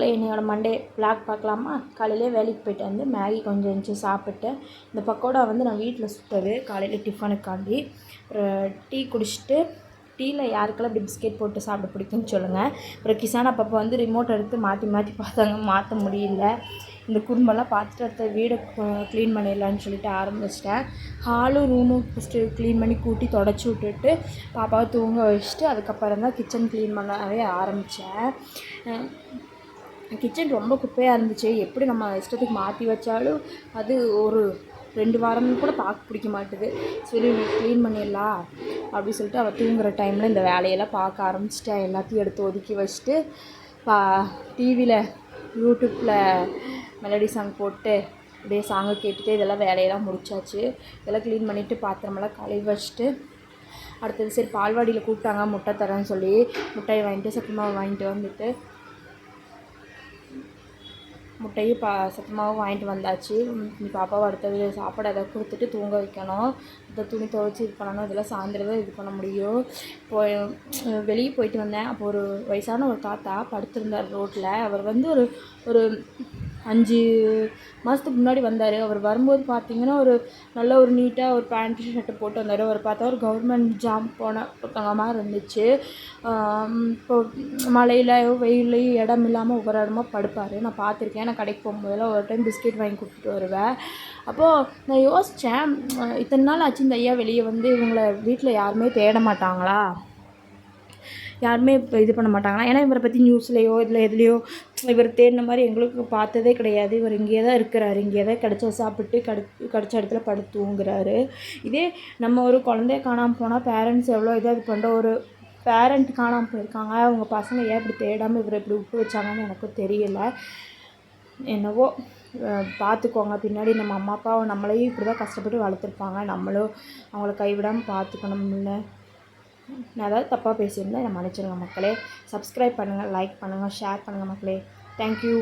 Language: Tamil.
மக்களே, என்னையோட மண்டே விளாக் பார்க்கலாமா? காலையிலே வேலைக்கு போய்ட்டு வந்து மேகி கொஞ்சம் இருந்துச்சு சாப்பிட்டு, இந்த பக்கோடா வந்து நான் வீட்டில் சுட்டது காலையில் டிஃபனுக்காண்டி. டீ குடிச்சிட்டு, டீயில் யாருக்கெல்லாம் இப்படி பிஸ்கெட் போட்டு சாப்பிட பிடிக்கும்னு சொல்லுங்கள். அப்புறம் கிசான் அப்பப்போ வந்து ரிமோட் எடுத்து மாற்றி மாற்றி பார்த்தாங்க, மாற்ற முடியல. இந்த குடும்பம்லாம் பார்த்துட்டு அடுத்த வீடை க்ளீன் பண்ணிடலான்னு சொல்லிட்டு ஆரம்பிச்சிட்டேன். ஹாலும் ரூமும் ஃபஸ்ட்டு க்ளீன் பண்ணி கூட்டி தொடச்சி விட்டுட்டு பாப்பாவை தூங்க வச்சுட்டு அதுக்கப்புறம் தான் கிச்சன் க்ளீன் பண்ணவே ஆரம்பித்தேன். கிச்சன் ரொம்ப குப்பையாக இருந்துச்சு. எப்படி நம்ம இஷ்டத்துக்கு மாற்றி வச்சாலும் அது ஒரு 2 வாரம்னு கூட பார்க்க பிடிக்க மாட்டுது. சரி க்ளீன் பண்ணிடலாம் அப்படி சொல்லிட்டு அவள் தூங்குகிற டைமில் இந்த வேலையெல்லாம் பார்க்க ஆரம்பிச்சிட்டேன். எல்லாத்தையும் எடுத்து ஒதுக்கி வச்சுட்டு டிவியில் யூடியூப்பில் மெலடி சாங் போட்டு அப்படியே சாங்கை கேட்டுட்டு இதெல்லாம் வேலையெல்லாம் முடிச்சாச்சு. இதெல்லாம் க்ளீன் பண்ணிவிட்டு பாத்திரமெல்லாம் கழுவி வச்சுட்டு அடுத்தது சரி பால்வாடியில் கூப்பிட்டாங்க முட்டை தரேன்னு சொல்லி முட்டையை வாங்கிட்டு சத்துமாவை வாங்கிட்டு வந்துட்டு முட்டையும் சத்துமாவும் வாங்கிட்டு வந்தாச்சு. பாப்பாவை அடுத்தது சாப்பாடு எதாவது கொடுத்துட்டு தூங்க வைக்கணும். இந்த துணி துவைச்சி இது பண்ணணும். இதெல்லாம் சாயந்தரம் தான் இது பண்ண முடியும். வெளியே போயிட்டு வந்தேன். அப்போ ஒரு வயசான ஒரு தாத்தா படுத்திருந்தார் ரோட்டில். அவர் வந்து ஒரு 5 மாதத்துக்கு முன்னாடி வந்தார். அவர் வரும்போது பார்த்திங்கன்னா ஒரு நல்ல ஒரு நீட்டாக ஒரு பேண்ட்டு ஷர்ட்டு போட்டு வந்தார். அவர் பார்த்தா ஒரு கவர்மெண்ட் ஜாப் போன ஒருத்தவங்க மாதிரி இருந்துச்சு. இப்போ மழையிலையோ வெயிலையும் இடம் இல்லாமல் ஒவ்வொரு இடமா படுப்பார். நான் பார்த்துருக்கேன். நான் கடைக்கு போகும்போதெல்லாம் ஒரு டைம் பிஸ்கெட் வாங்கி கொடுத்துட்டு வருவேன். அப்போது நான் யோசித்தேன், இத்தனை நாள் ஆச்சு இந்த ஐயா வெளியே வந்து இவங்களை வீட்டில் யாருமே தேட மாட்டாங்களா, யாருமே இப்போ இது பண்ண மாட்டாங்களா? ஏன்னா இவரை பற்றி நியூஸ்லேயோ இதில் எதுலேயோ இவர் தேடின மாதிரி எங்களுக்கு பார்த்ததே கிடையாது. இவர் இங்கேயே தான் இருக்கிறாரு. இங்கேயே தான் கிடச்ச சாப்பிட்டு கிடச்ச இடத்துல படுத்து தூங்குறாரு. இதே நம்ம ஒரு குழந்தைய காணாமல் போனால் பேரண்ட்ஸ் எவ்வளோ இதாக இது பண்ணுற ஒரு பேரண்ட் காணாமல் போயிருக்காங்க. அவங்க பசங்க ஏன் இப்படி தேடாமல் இவரை இப்படி விட்டு வச்சாங்கன்னு எனக்கும் தெரியல. என்னவோ பார்த்துக்கோங்க. பின்னாடி நம்ம அம்மா அப்பாவை நம்மளையும் இப்படி தான் கஷ்டப்பட்டு வளர்த்துருப்பாங்க. நம்மளும் அவங்கள கைவிடாமல் பார்த்துக்கணும்ல. நான் ஏதாவது தப்பாக பேசியிருந்தேன் என்னை மன்னிச்சிடுங்க மக்களே. சப்ஸ்கிரைப் பண்ணுங்கள், லைக் பண்ணுங்கள், ஷேர் பண்ணுங்கள் மக்களே. தேங்க்யூ.